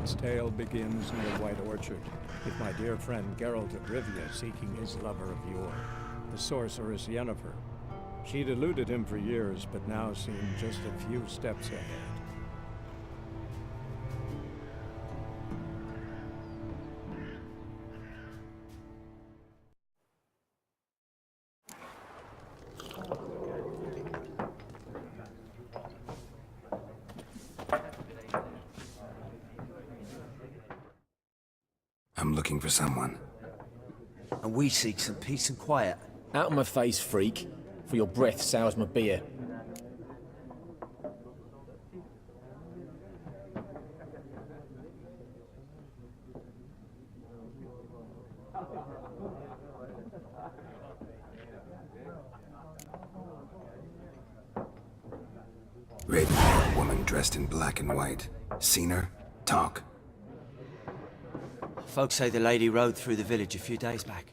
its tale begins near White Orchard, with my dear friend Geralt of Rivia seeking his lover of yore, the sorceress Yennefer. She'd eluded him for years, but now seemed just a few steps ahead. I'm looking for someone. And we seek some peace and quiet. Out of my face, freak, for your breath sours my beer. Red-haired woman dressed in black and white. Seen her? Talk. Folks say the lady rode through the village a few days back.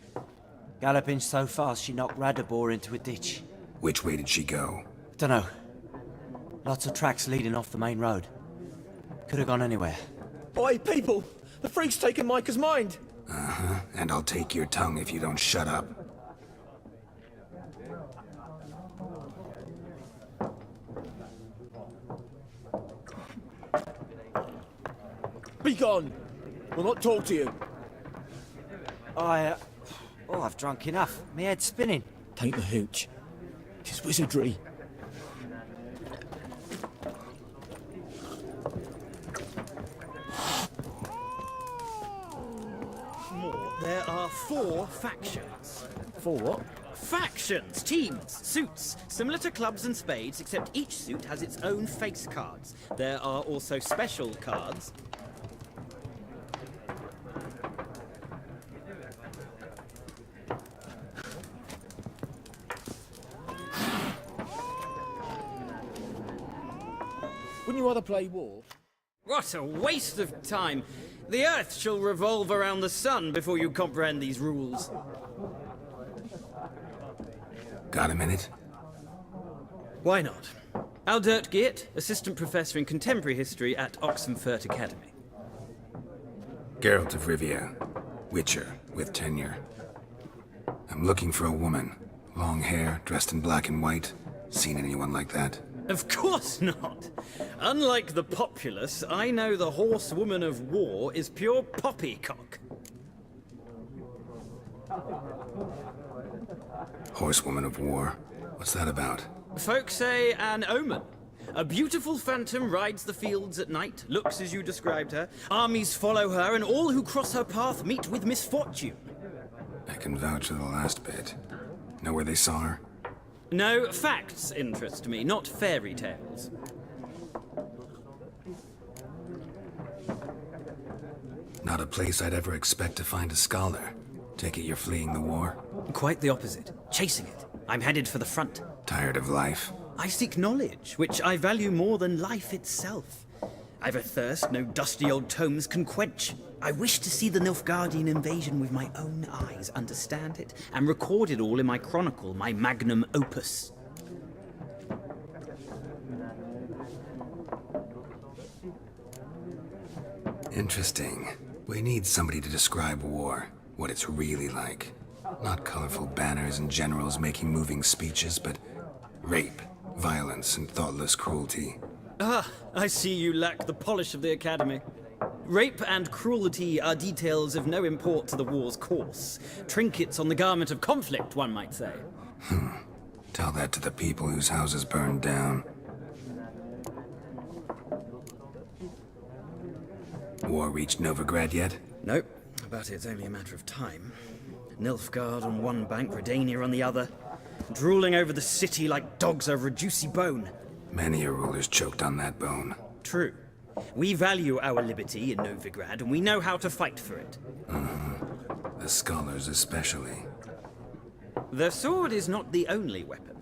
Galloping so fast she knocked Radabor into a ditch. Which way did she go? Dunno. Lots of tracks leading off the main road. Could have gone anywhere. Oi, people! The freak's taken Micah's mind! Uh-huh. And I'll take your tongue if you don't shut up. Be gone! We'll not talk to you. I've drunk enough. My head's spinning. Take the hooch. 'Tis wizardry. There are 4 factions. 4 what? Factions, teams, suits, similar to clubs and spades, except each suit has its own face cards. There are also special cards. Wouldn't you rather play war? What a waste of time! The Earth shall revolve around the sun before you comprehend these rules. Got a minute? Why not? Aldert Geert, Assistant Professor in Contemporary History at Oxenfurt Academy. Geralt of Rivia. Witcher, with tenure. I'm looking for a woman. Long hair, dressed in black and white. Seen anyone like that? Of course not! Unlike the populace, I know the horsewoman of war is pure poppycock. Horsewoman of war? What's that about? Folk say an omen. A beautiful phantom rides the fields at night, looks as you described her. Armies follow her, and all who cross her path meet with misfortune. I can vouch for the last bit. Know where they saw her? No, facts interest me, not fairy tales. Not a place I'd ever expect to find a scholar. Take it you're fleeing the war? Quite the opposite. Chasing it. I'm headed for the front. Tired of life? I seek knowledge, which I value more than life itself. I've a thirst no dusty old tomes can quench. I wish to see the Nilfgaardian invasion with my own eyes, understand it, and record it all in my chronicle, my magnum opus. Interesting. We need somebody to describe war, what it's really like. Not colorful banners and generals making moving speeches, but rape, violence, and thoughtless cruelty. Ah, I see you lack the polish of the Academy. Rape and cruelty are details of no import to the war's course. Trinkets on the garment of conflict, one might say. Tell that to the people whose houses burned down. War reached Novigrad yet? Nope, but it's only a matter of time. Nilfgaard on one bank, Redania on the other, drooling over the city like dogs over a juicy bone. Many a ruler's choked on that bone. True. We value our liberty in Novigrad, and we know how to fight for it. The scholars especially. The sword is not the only weapon.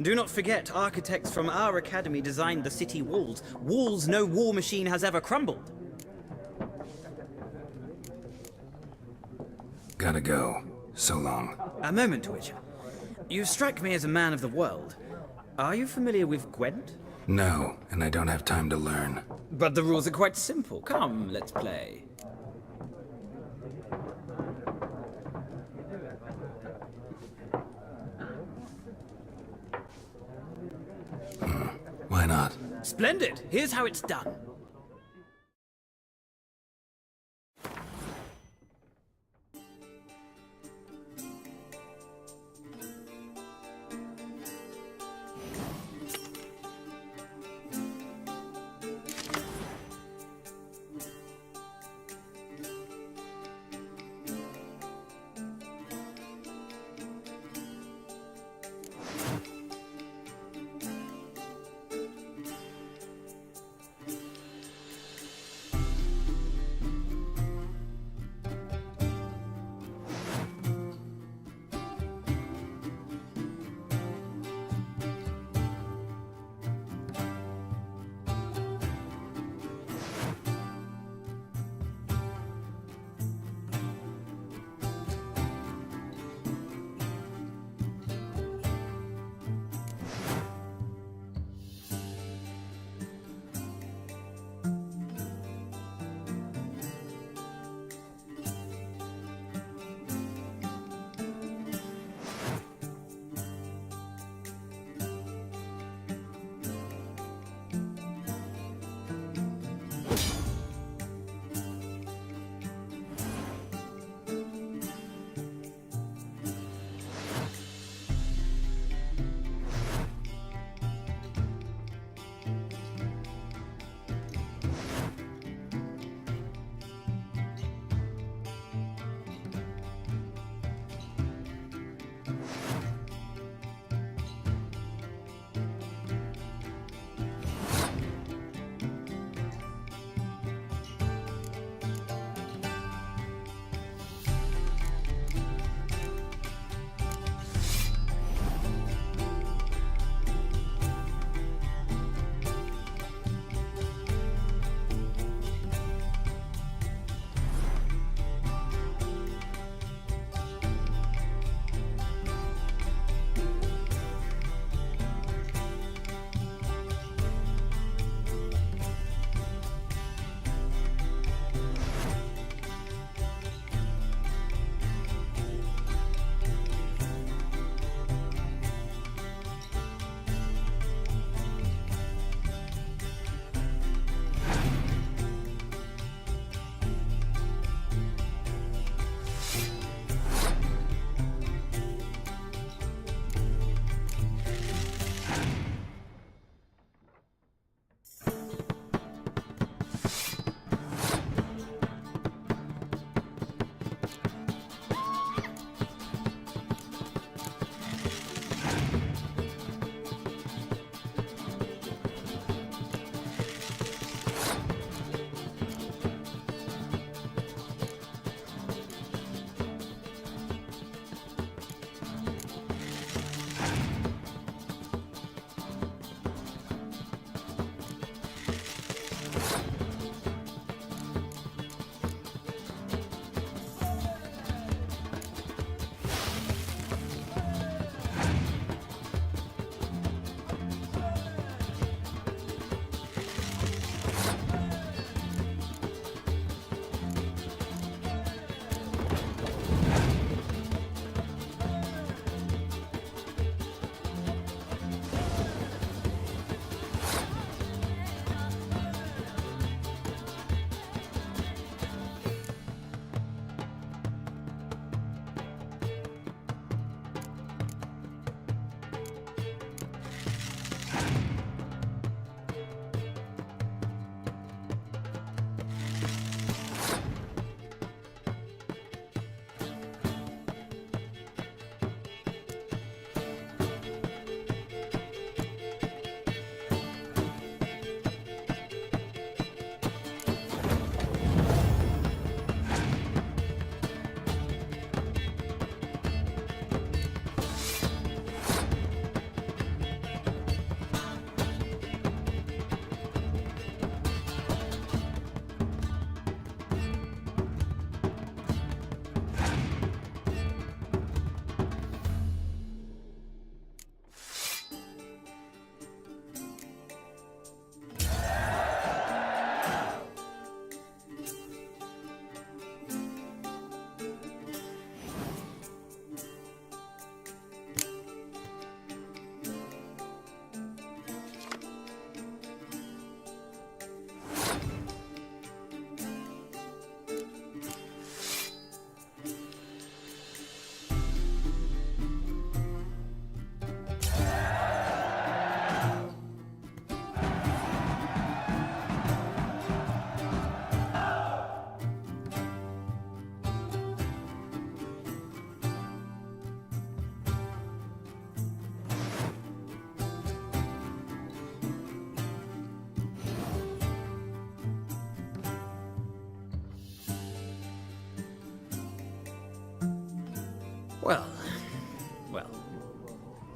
Do not forget, architects from our academy designed the city walls. Walls no war machine has ever crumbled. Gotta go. So long. A moment, Witcher. You strike me as a man of the world. Are you familiar with Gwent? No, and I don't have time to learn. But the rules are quite simple. Come, let's play. Why not? Splendid! Here's how it's done.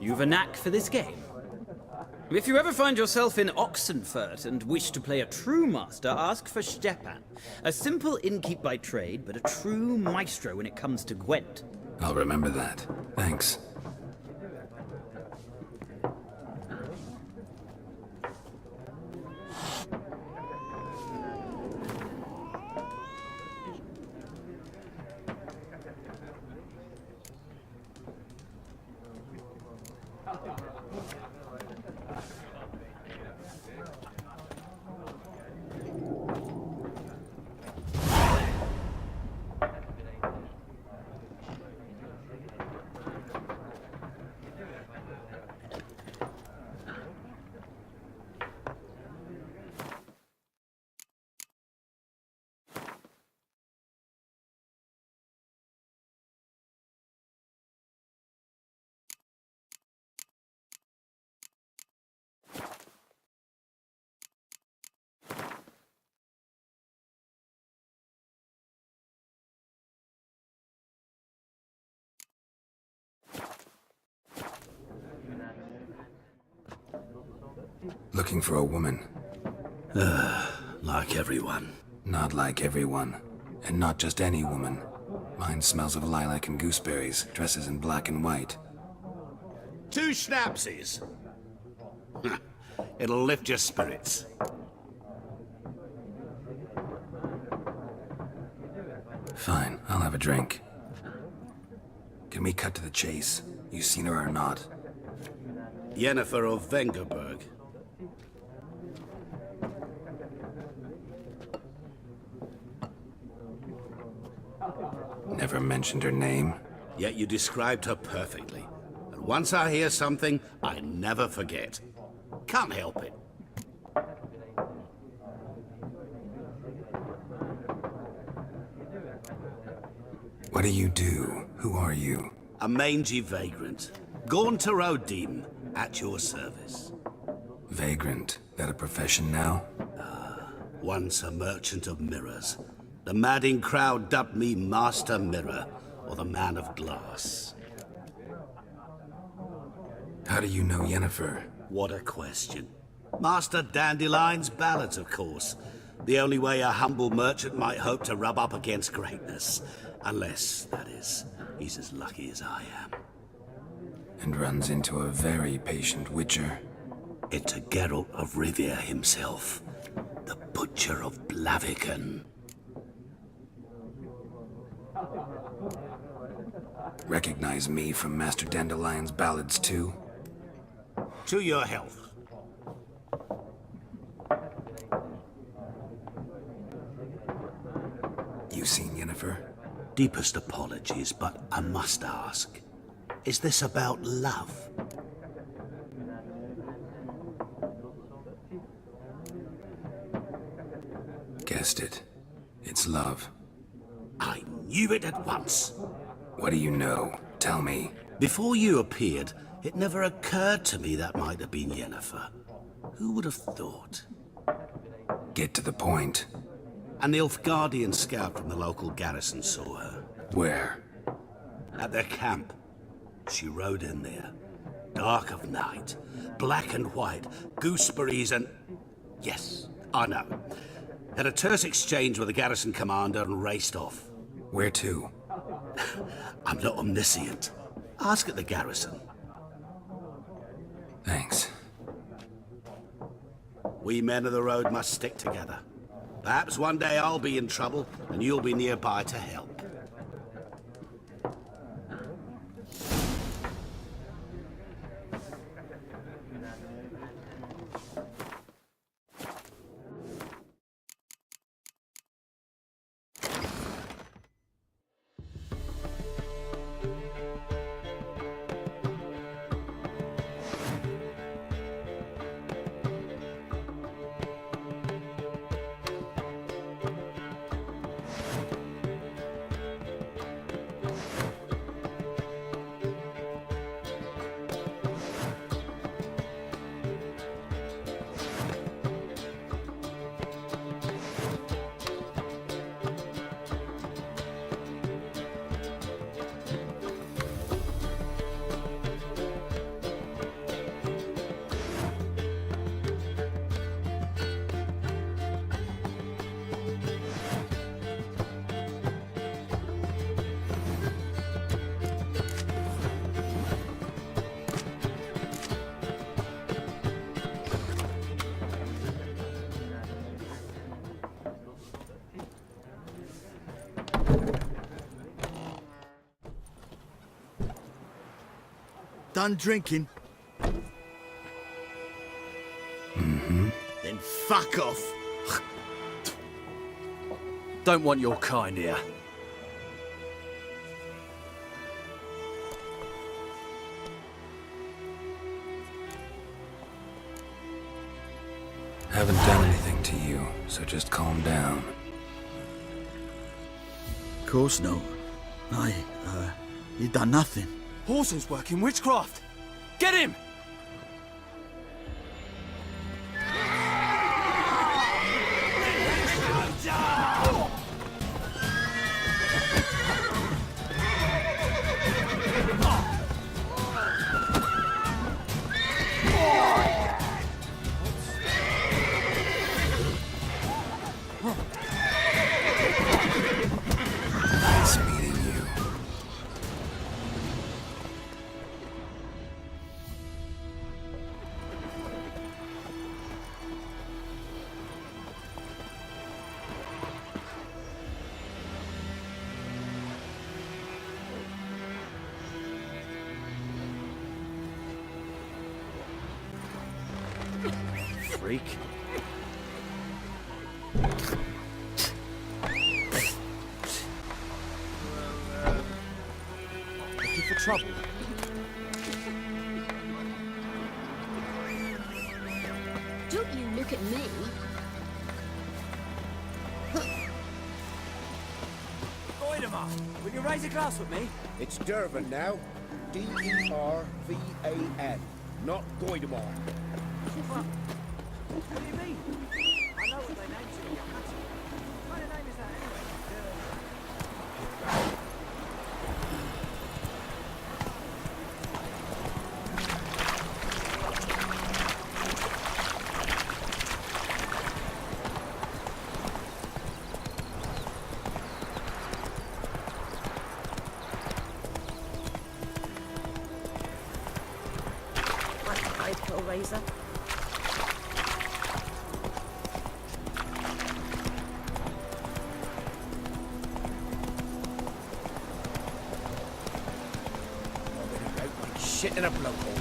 You've a knack for this game. If you ever find yourself in Oxenfurt and wish to play a true master, ask for Stepan. A simple innkeep by trade, but a true maestro when it comes to Gwent. I'll remember that. Thanks. Looking for a woman. Like everyone. Not like everyone. And not just any woman. Mine smells of lilac and gooseberries, dresses in black and white. 2 schnapsies. It'll lift your spirits. Fine, I'll have a drink. Can we cut to the chase? You seen her or not? Yennefer of Vengerberg. Never mentioned her name. Yet you described her perfectly. And once I hear something, I never forget. Can't help it. What do you do? Who are you? A mangy vagrant. Gaunter Odim, at your service. Vagrant. That a profession now? Once a merchant of mirrors. The madding crowd dubbed me Master Mirror, or the Man of Glass. How do you know Yennefer? What a question. Master Dandelion's ballads, of course. The only way a humble merchant might hope to rub up against greatness. Unless, that is, he's as lucky as I am. And runs into a very patient witcher. It's a Geralt of Rivia himself. The Butcher of Blaviken. Recognize me from Master Dandelion's ballads too? To your health. You seen Yennefer? Deepest apologies, but I must ask. Is this about love? Guessed it. It's love. I knew it at once. What do you know? Tell me. Before you appeared, it never occurred to me that might have been Yennefer. Who would have thought? Get to the point. An Nilfgaardian scout from the local garrison saw her. Where? At their camp. She rode in there. Dark of night. Black and white. Gooseberries and... Yes, I know. Had a terse exchange with the garrison commander and raced off. Where to? I'm not omniscient. Ask at the garrison. Thanks. We men of the road must stick together. Perhaps one day I'll be in trouble and you'll be nearby to help. done drinking? Mm-hmm. Then fuck off. Don't want your kind here. Haven't done anything to you, so just calm down. Of course no. You done nothing. Horson's working witchcraft. Get him! Nice meeting you. Freak. Looking for trouble. Don't you look at me. Goidemar, will you raise a glass with me? It's Dervan now. D-E-R-V-A-N. Not Goidemar. What do you mean? I know what they named you. What kind of name is that anyway? I'd pull razor. Shit in a blowhole.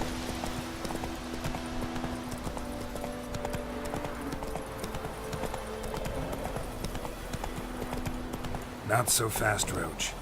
Not so fast, Roach.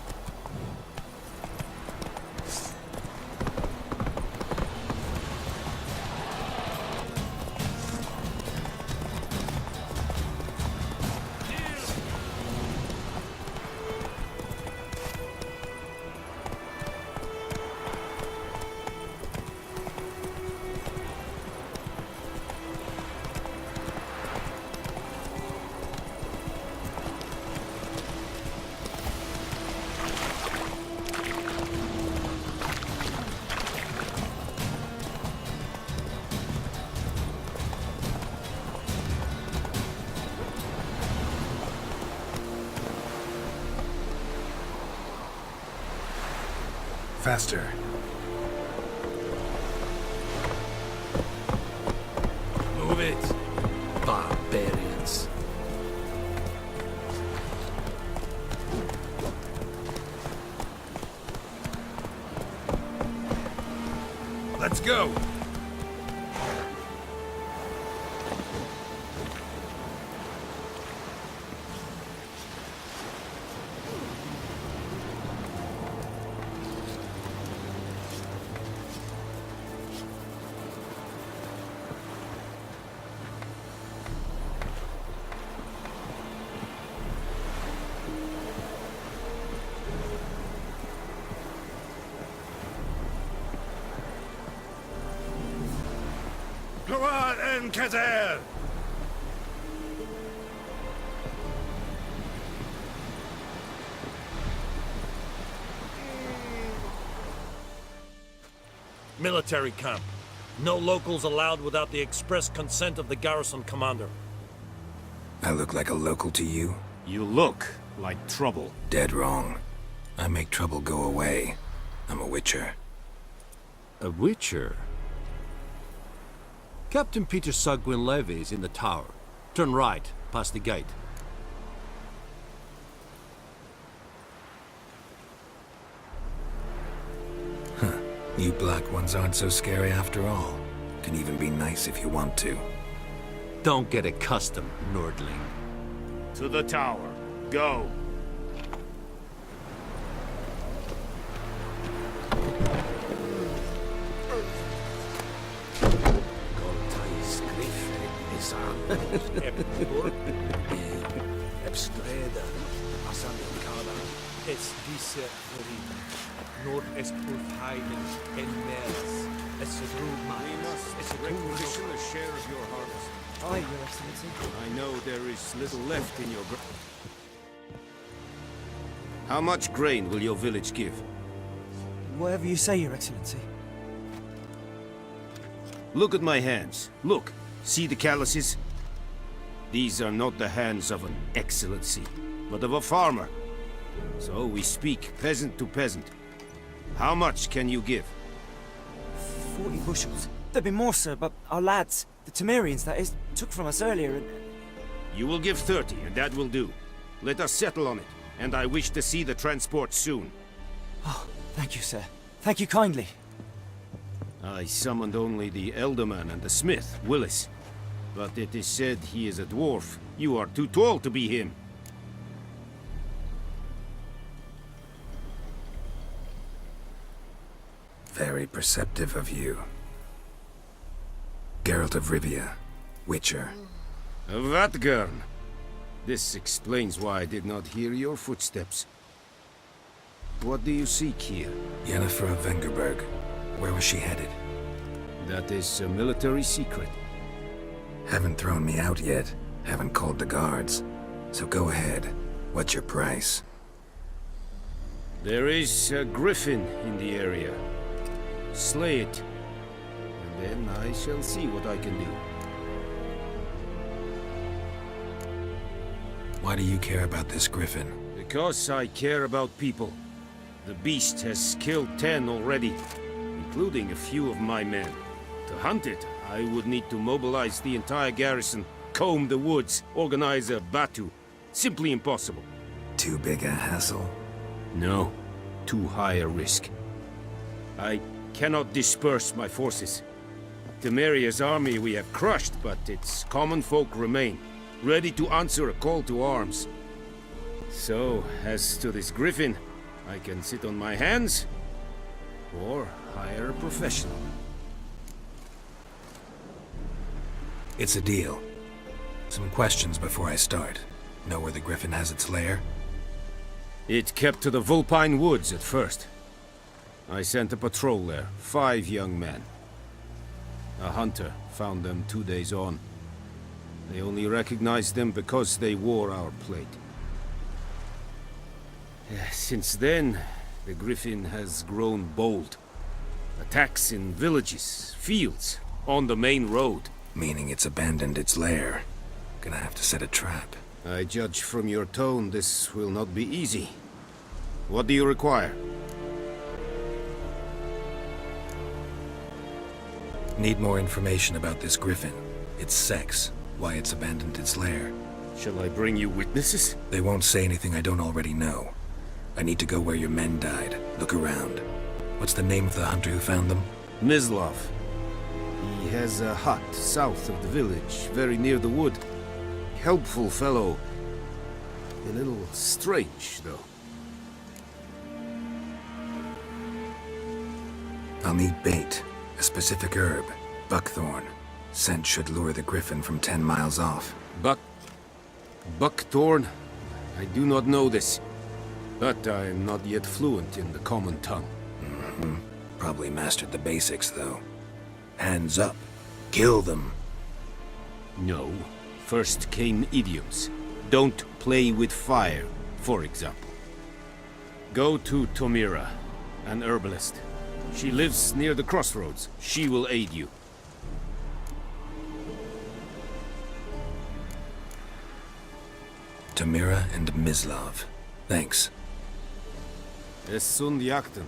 Faster. Move it, barbarians. Let's go. Gloire en Kazer! Military camp. No locals allowed without the express consent of the garrison commander. I look like a local to you? You look like trouble. Dead wrong. I make trouble go away. I'm a witcher. A witcher? Captain Peter Sagwin Levy is in the tower. Turn right, past the gate. Huh. You black ones aren't so scary after all. Can even be nice if you want to. Don't get accustomed, Nordling. To the tower. Go. GOTY's GRIFFIN'S. Ebstreda. Asankara. Es diese Nord es Heilen en Meres. Es Must requisition a share of your harvest. Aye, Your Excellency. I know there is little left in your How much grain will your village give? Whatever you say, Your Excellency. Look at my hands. Look. See the calluses? These are not the hands of an excellency, but of a farmer. So we speak peasant to peasant. How much can you give? 40 bushels. There'd be more, sir, but our lads, the Temerians, that is, took from us earlier and... You will give 30, and that will do. Let us settle on it, and I wish to see the transport soon. Oh, thank you, sir. Thank you kindly. I summoned only the Elderman and the smith, Willis. But it is said he is a dwarf. You are too tall to be him. Very perceptive of you. Geralt of Rivia, Witcher. Vatgern! This explains why I did not hear your footsteps. What do you seek here? Yennefer of Vengerberg. Where was she headed? That is a military secret. Haven't thrown me out yet. Haven't called the guards. So go ahead. What's your price? There is a griffin in the area. Slay it, and then I shall see what I can do. Why do you care about this griffin? Because I care about people. The beast has killed 10 already, including a few of my men. To hunt it, I would need to mobilize the entire garrison, comb the woods, organize a batu. Simply impossible. Too big a hassle? No, too high a risk. I cannot disperse my forces. Temeria's army we have crushed, but its common folk remain, ready to answer a call to arms. So, as to this griffin, I can sit on my hands, or hire a professional. It's a deal. Some questions before I start. Know where the griffin has its lair? It kept to the Vulpine Woods at first. I sent a patrol there, 5 young men. A hunter found them 2 days on. They only recognized them because they wore our plate. Since then, the griffin has grown bold. Attacks in villages, fields, on the main road. Meaning it's abandoned its lair. Gonna have to set a trap. I judge from your tone this will not be easy. What do you require? Need more information about this griffin. Its sex, why it's abandoned its lair. Shall I bring you witnesses? They won't say anything I don't already know. I need to go where your men died. Look around. What's the name of the hunter who found them? Mislav. He has a hut south of the village, very near the wood. Helpful fellow. A little strange, though. I'll need bait. A specific herb. Buckthorn. Scent should lure the griffin from 10 miles off. Buckthorn? I do not know this. But I am not yet fluent in the common tongue. Probably mastered the basics, though. Hands up. Kill them. No. First came idioms. Don't play with fire, for example. Go to Tomira, an herbalist. She lives near the crossroads. She will aid you. Tamira and Mislav. Thanks. Es sunt jakten.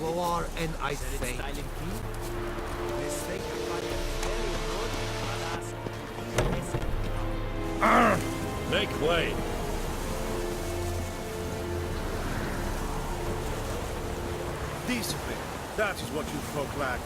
War and I think. Make way. Discipline. That is what you folk lack.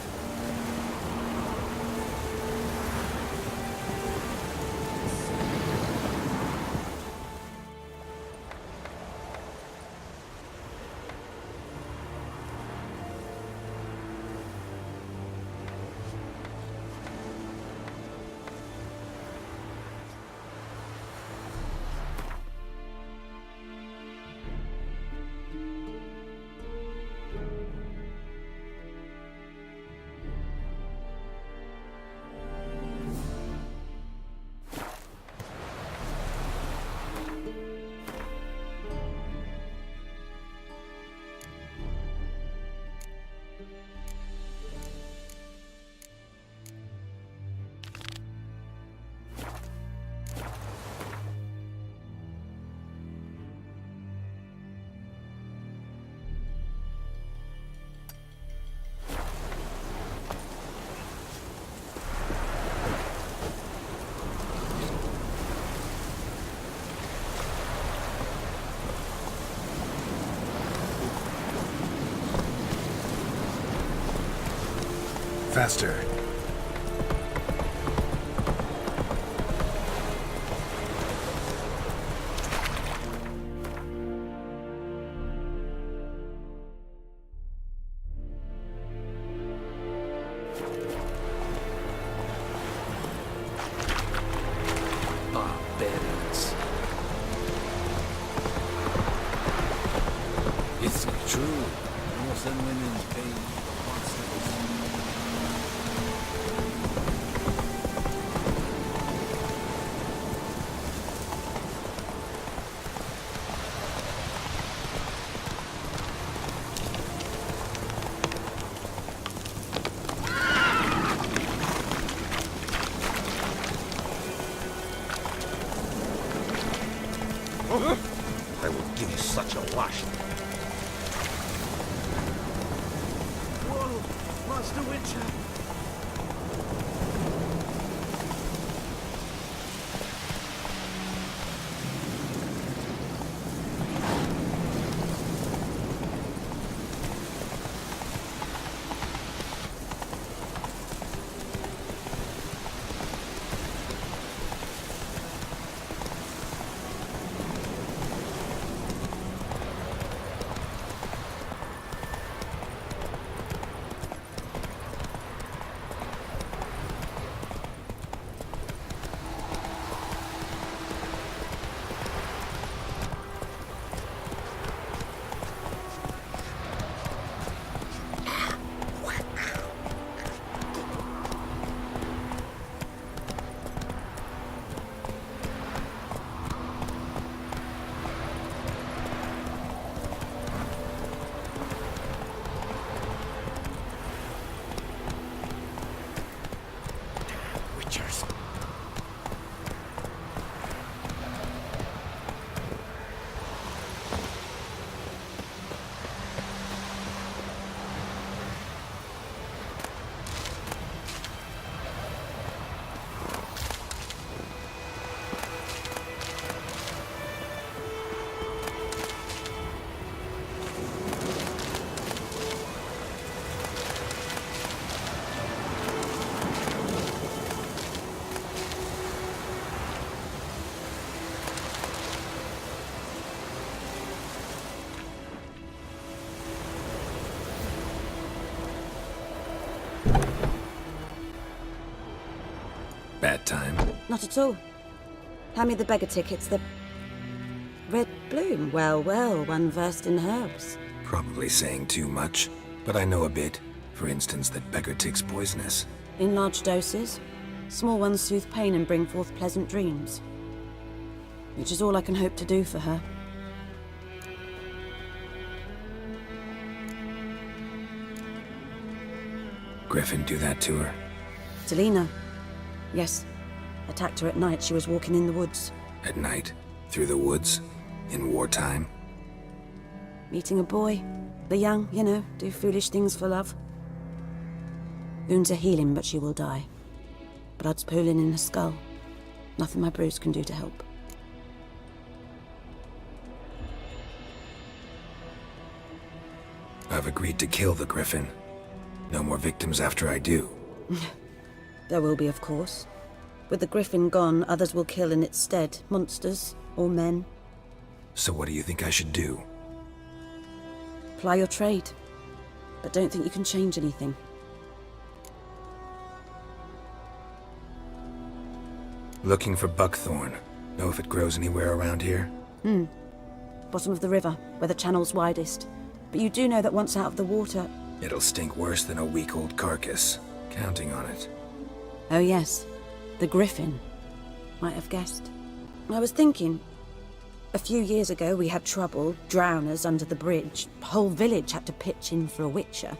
Faster. Barbarians. It's true. Northern women pay constables. I will give you such a wash. Whoa, Master Witcher. Bad time? Not at all. Hand me the beggar tickets, the... Red bloom. Well, well, one versed in herbs. Probably saying too much, but I know a bit. For instance, that beggar tick's poisonous. In large doses. Small ones soothe pain and bring forth pleasant dreams. Which is all I can hope to do for her. Griffin do that to her? Delina. Yes. Attacked her at night. She was walking in the woods. At night? Through the woods? in wartime? Meeting a boy. The young, you know, do foolish things for love. Wounds are healing, but she will die. Blood's pooling in her skull. Nothing my bruise can do to help. I've agreed to kill the Griffin. No more victims after I do. There will be, of course. With the Griffin gone, others will kill in its stead. Monsters, or men. So what do you think I should do? Ply your trade. But don't think you can change anything. Looking for buckthorn. Know if it grows anywhere around here? Bottom of the river, where the channel's widest. But you do know that once out of the water... It'll stink worse than a week-old carcass. Counting on it. Oh yes, the Griffin. Might have guessed. I was thinking... A few years ago we had trouble, drowners under the bridge. Whole village had to pitch in for a witcher.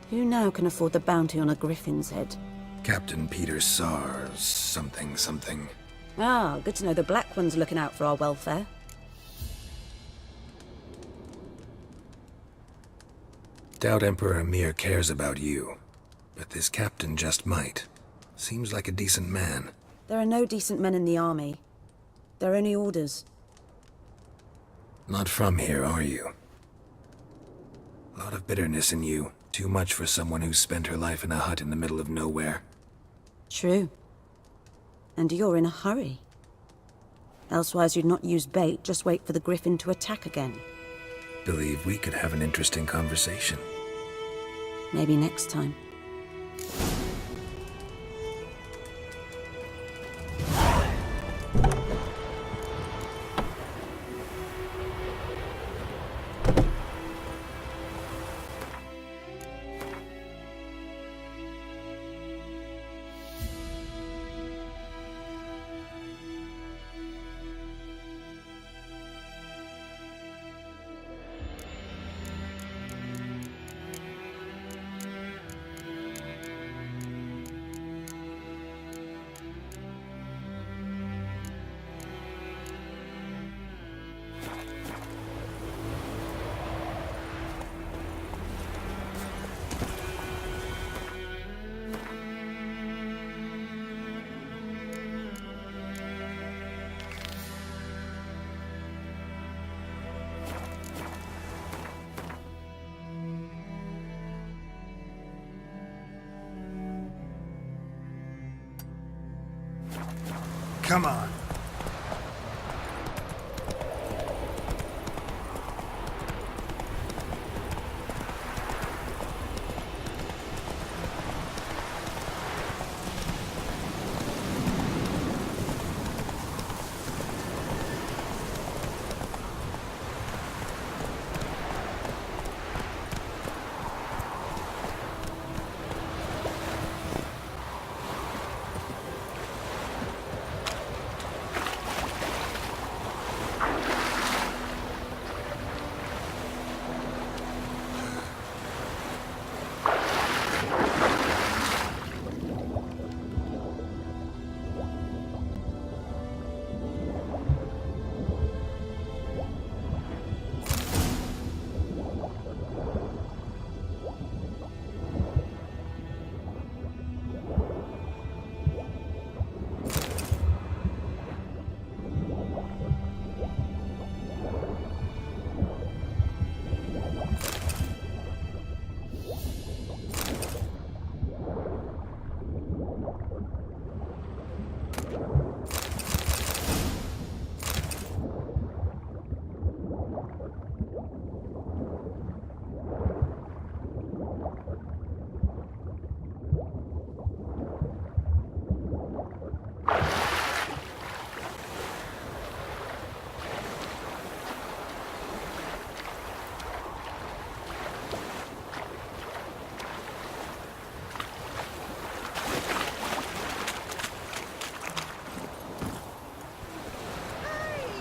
Who now can afford the bounty on a Griffin's head? Captain Peter Sars, something. Ah, good to know the Black One's looking out for our welfare. Doubt Emperor Emir cares about you. But this captain just might. Seems like a decent man. There are no decent men in the army. They're only orders. Not from here, are you? A lot of bitterness in you. Too much for someone who's spent her life in a hut in the middle of nowhere. True. And you're in a hurry. Elsewise you'd not use bait, just wait for the Griffin to attack again. Believe we could have an interesting conversation. Maybe next time. Come on.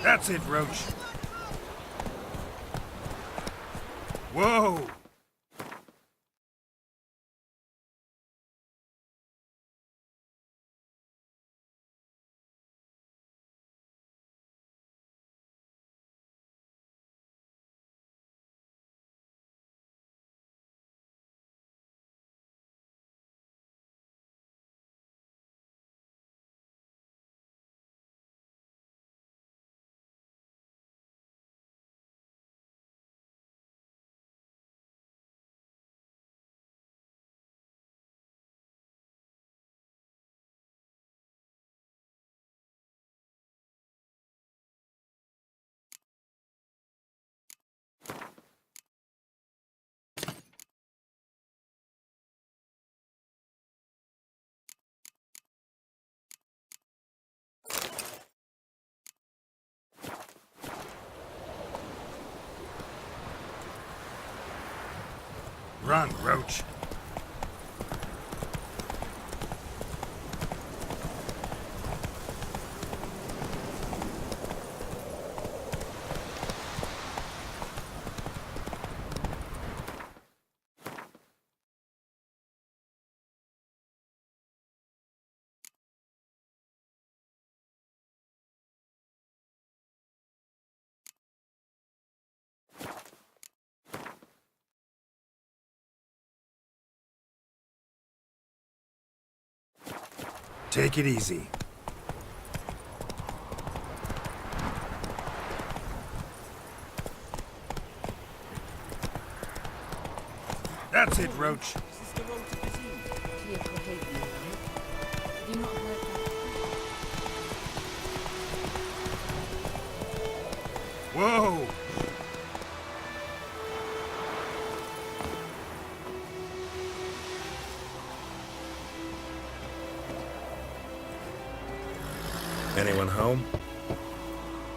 That's it, Roach. Whoa! Run, Roach. Take it easy. That's it, Roach. Whoa! Anyone home?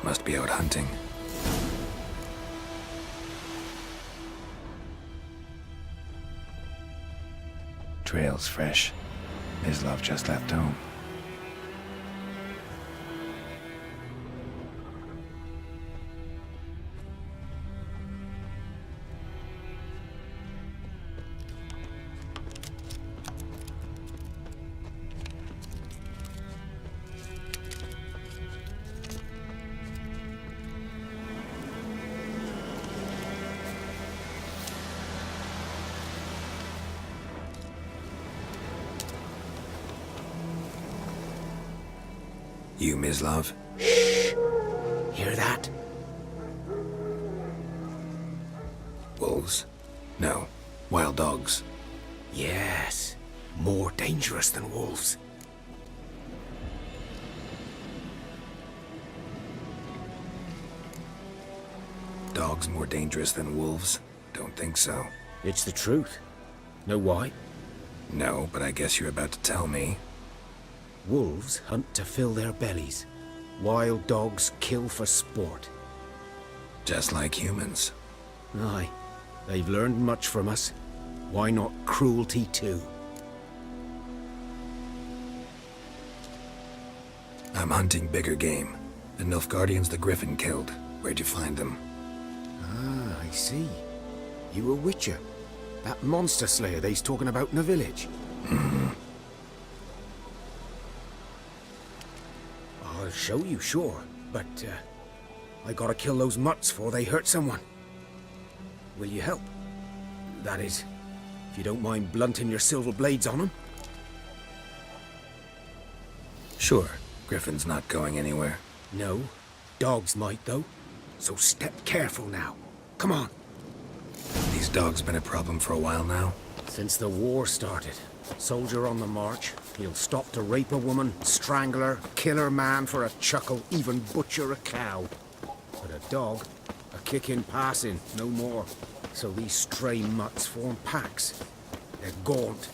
Must be out hunting. Trail's fresh. Mislav just left home. You, Mislav? Hear that? Wolves? No. Wild dogs. Yes. More dangerous than wolves. Dogs more dangerous than wolves? Don't think so. It's the truth. Know why? No, but I guess you're about to tell me. Wolves hunt to fill their bellies. Wild dogs kill for sport. Just like humans. Aye. They've learned much from us. Why not cruelty too? I'm hunting bigger game. The Nilfgaardians the Griffin killed. Where'd you find them? Ah, I see. You a witcher. That monster slayer they's talking about in the village. I'll show you, sure. But, I gotta kill those mutts before they hurt someone. Will you help? That is, if you don't mind blunting your silver blades on them. Sure. Griffin's not going anywhere. No. Dogs might, though. So step careful now. Come on. These dogs been a problem for a while now? Since the war started. Soldier on the march. He'll stop to rape a woman, strangle her, kill her man for a chuckle, even butcher a cow. But a dog, a kick in passing, no more. So these stray mutts form packs. They're gaunt,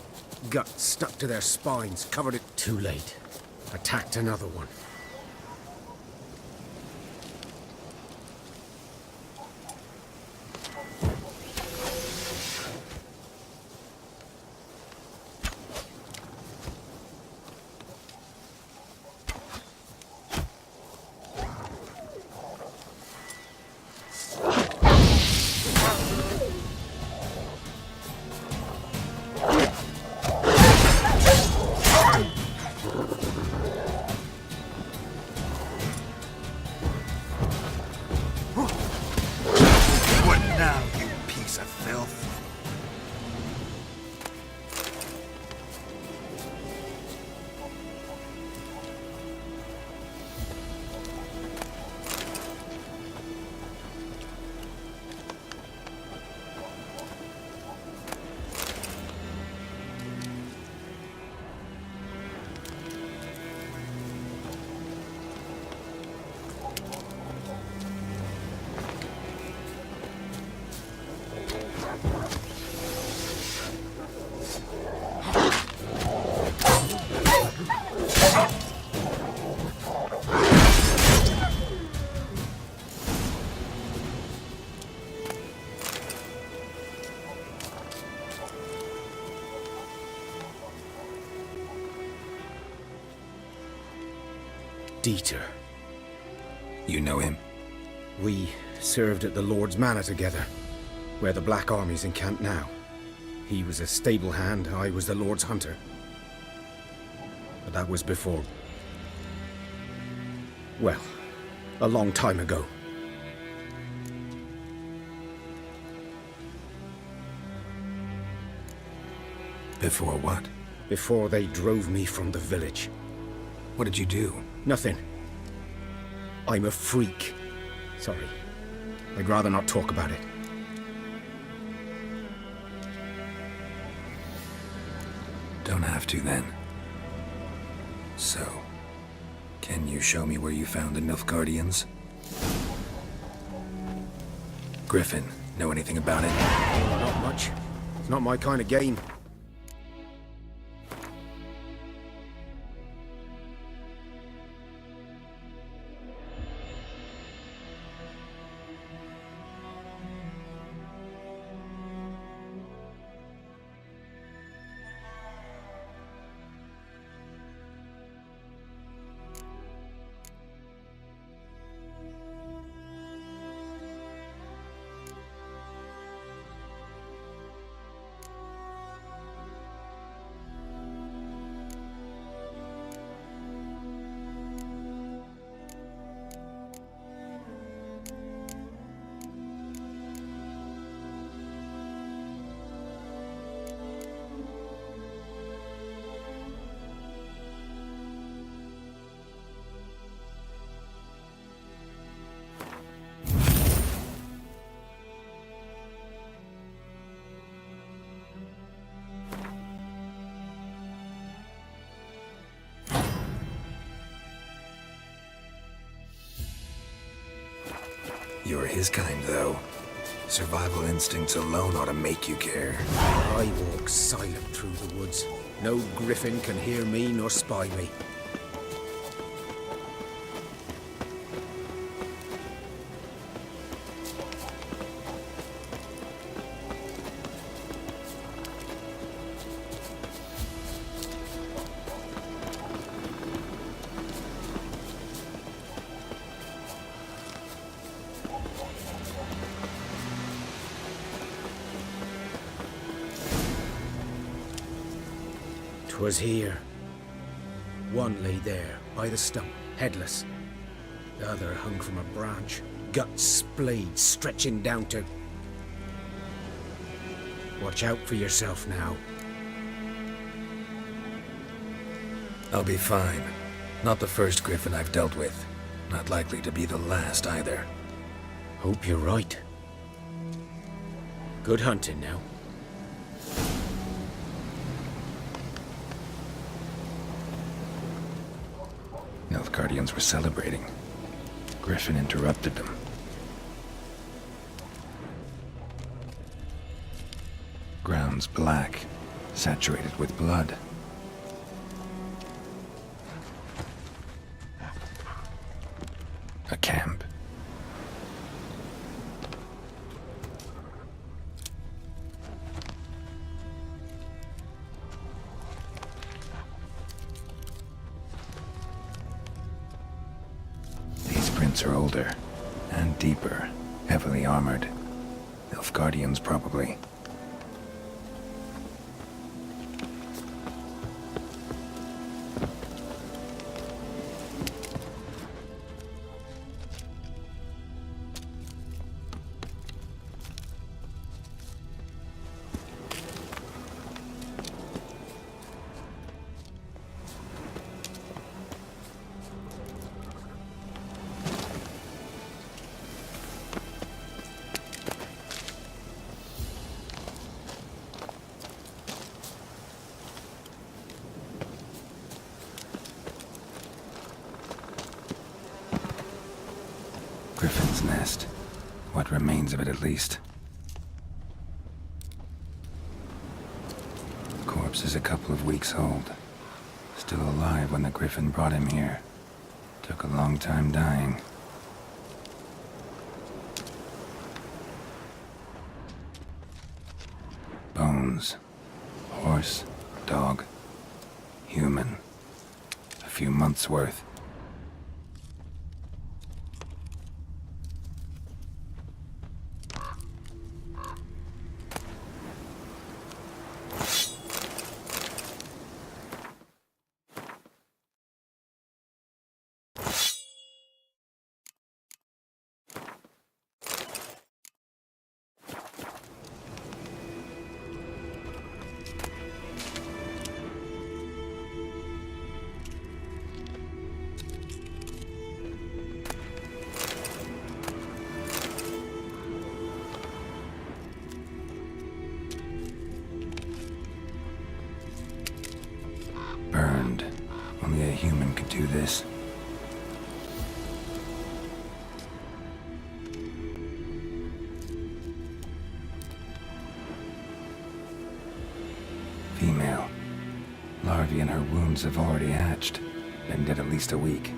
guts stuck to their spines, covered it too late. Attacked another one. Dieter. You know him? We served at the Lord's Manor together, where the Black Army's encamped now. He was a stable hand, I was the Lord's hunter. But that was before... well, a long time ago. Before what? Before they drove me from the village. What did you do? Nothing. I'm a freak. Sorry. I'd rather not talk about it. Don't have to, then. So, can you show me where you found the Nilfgaardians? Griffin, know anything about it? Not much. It's not my kind of game. You're his kind, though. Survival instincts alone ought to make you care. I walk silent through the woods. No griffin can hear me nor spy me. Was here. One lay there, by the stump, headless. The other hung from a branch, guts splayed, stretching down to... Watch out for yourself now. I'll be fine. Not the first griffin I've dealt with. Not likely to be the last, either. Hope you're right. Good hunting now. Nilfgaardians were celebrating. Griffin interrupted them. Ground's black, saturated with blood. A camp. Are older and deeper, heavily armored. Nilfgaardians, probably. Griffin's nest. What remains of it, at least. Corpse is a couple of weeks old. Still alive when the Griffin brought him here. Took a long time dying. Bones. Horse, dog, human. A few months' worth. larvae in her wounds have already hatched. Been dead at least a week.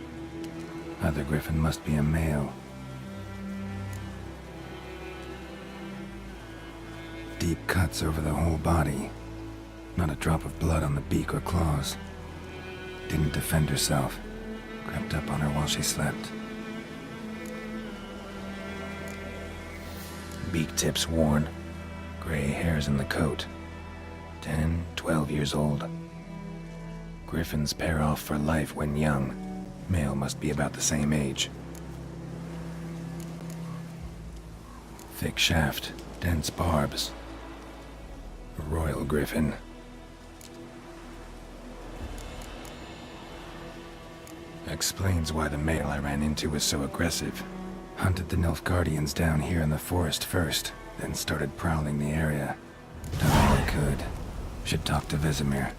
Other griffin must be a male. Deep cuts over the whole body. Not a drop of blood on the beak or claws. Didn't defend herself. Crept up on her while she slept. Beak tips worn. Gray hairs in the coat. 10, 12 years old. Griffins pair off for life when young. Male must be about the same age. Thick shaft, dense barbs. A royal griffin. Explains why the male I ran into was so aggressive. Hunted the Nilfgaardians down here in the forest first, then started prowling the area. Done all I could. Should talk to Vesemir.